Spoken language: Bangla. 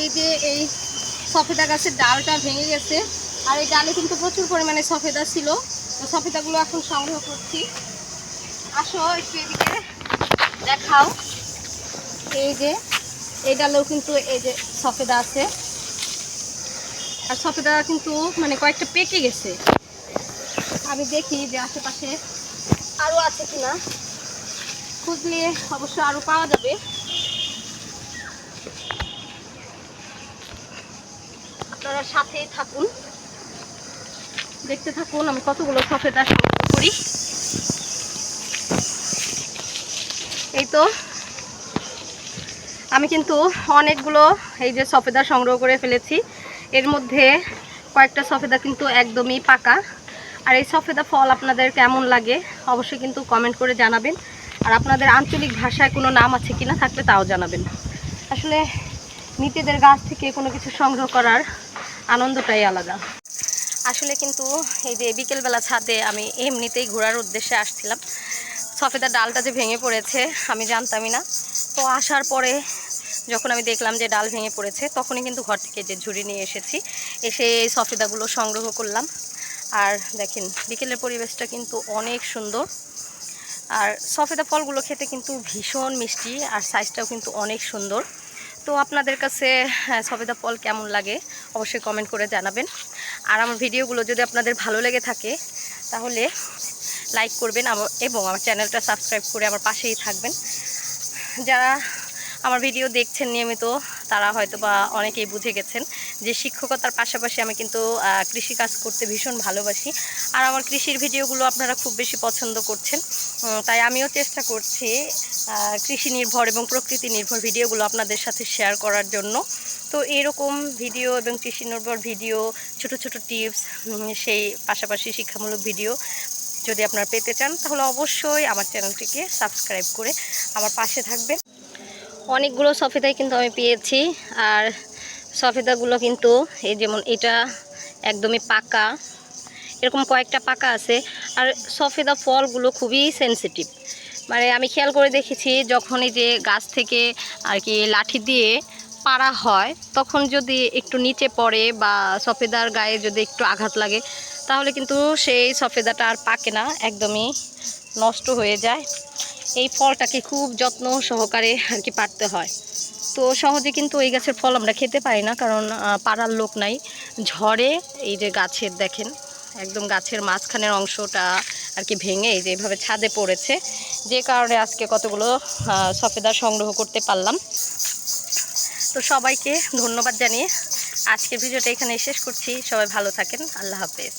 এই যে এই সফেদা গাছের ডালটা ভেঙে গেছে, আর এই ডালে কিন্তু প্রচুর পরিমাণে সফেদা ছিল। তো সফেদাগুলো এখন সংগ্রহ করছি। আসো একটু এদিকে দেখাও। এই যে এই ডালেও কিন্তু এই যে সফেদা আছে, আর সফেদা কিন্তু মানে কয়েকটা পেকে গেছে। আমি দেখি যে আশেপাশে আরো আছে কিনা, খুঁজলে অবশ্য আরো পাওয়া যাবে। আপনারা সাথেই থাকুন, দেখতে থাকুন আমি কতগুলো সফেদা সংগ্রহ করি। এই তো আমি কিন্তু অনেকগুলো এই যে সফেদা সংগ্রহ করে ফেলেছি। এর মধ্যে কয়েকটা সফেদা কিন্তু একদমই পাকা। আর এই সফেদা ফল আপনাদের কেমন লাগে অবশ্যই কিন্তু কমেন্ট করে জানাবেন। আর আপনাদের আঞ্চলিক ভাষায় কোনো নাম আছে কিনা, থাকলে তাও জানাবেন। আসলে নিজেদের গাছ থেকে কোনো কিছু সংগ্রহ করার আনন্দটাই আলাদা। আসলে কিন্তু এই যে বিকেলবেলা ছাদে আমি এমনিতেই ঘোরার উদ্দেশ্যে আসছিলাম। সফেদার ডালটা যে ভেঙে পড়েছে আমি জানতামই না। তো আসার পরে যখন আমি দেখলাম যে ডাল ভেঙে পড়েছে, তখনই কিন্তু ঘর থেকে যে ঝুড়ি নিয়ে এসেছি, এসে এই সফেদাগুলো সংগ্রহ করলাম। আর দেখেন বিকেলের পরিবেশটা কিন্তু অনেক সুন্দর। আর সফেদা ফলগুলো খেতে কিন্তু ভীষণ মিষ্টি, আর সাইজটাও কিন্তু অনেক সুন্দর। তো আপনাদের কাছে সফেদা ফল কেমন লাগে অবশ্যই কমেন্ট করে জানাবেন। আর আমার ভিডিওগুলো যদি আপনাদের ভালো লেগে থাকে তাহলে লাইক করবেন এবং আমার চ্যানেলটা সাবস্ক্রাইব করে আমার পাশেই থাকবেন। যারা আমার ভিডিও দেখছেন নিয়মিত তারা হয়তো বা অনেকেই বুঝে গেছেন যে শিক্ষকতার পাশাপাশি আমি কিন্তু কৃষিকাজ করতে ভীষণ ভালোবাসি। আর আমার কৃষির ভিডিওগুলো আপনারা খুব বেশি পছন্দ করছেন, তাই আমিও চেষ্টা করছি কৃষি নির্ভর এবং প্রকৃতি নির্ভর ভিডিওগুলো আপনাদের সাথে শেয়ার করার জন্য। তো এরকম ভিডিও এবং কৃষি নির্ভর ভিডিও, ছোট ছোট টিপস, সেই পাশাপাশি শিক্ষামূলক ভিডিও যদি আপনারা পেতে চান তাহলে অবশ্যই আমার চ্যানেলটিকে সাবস্ক্রাইব করে আমার পাশে থাকবেন। অনেকগুলো সফেদাই কিন্তু আমি পেয়েছি। আর সফেদাগুলো কিন্তু এই যেমন এটা একদমই পাকা, এরকম কয়েকটা পাকা আছে। আর সফেদা ফলগুলো খুবই সেনসিটিভ, মানে আমি খেয়াল করে দেখেছি যখন এই যে গাছ থেকে আর কি লাঠি দিয়ে পাড়া হয় তখন যদি একটু নিচে পড়ে বা সফেদার গায়ে যদি একটু আঘাত লাগে তাহলে কিন্তু সেই সফেদাটা আর পাকে না, একদমই নষ্ট হয়ে যায়। এই ফলটাকে খুব যত্ন সহকারে আর কি পাড়তে হয়। তো সহজে কিন্তু এই গাছের ফল আমরা খেতে পারি না, কারণ পাড়ার লোক নাই। ঝড়ে এই যে গাছের দেখেন একদম গাছের মাঝখানের অংশটা আর কি ভেঙে এই যে এইভাবে ছাদে পড়েছে, যে কারণে আজকে কতগুলো সফেদা সংগ্রহ করতে পারলাম। তো সবাইকে ধন্যবাদ জানিয়ে আজকের ভিডিওটা এখানে শেষ করছি। সবাই ভালো থাকেন, আল্লাহ হাফেজ।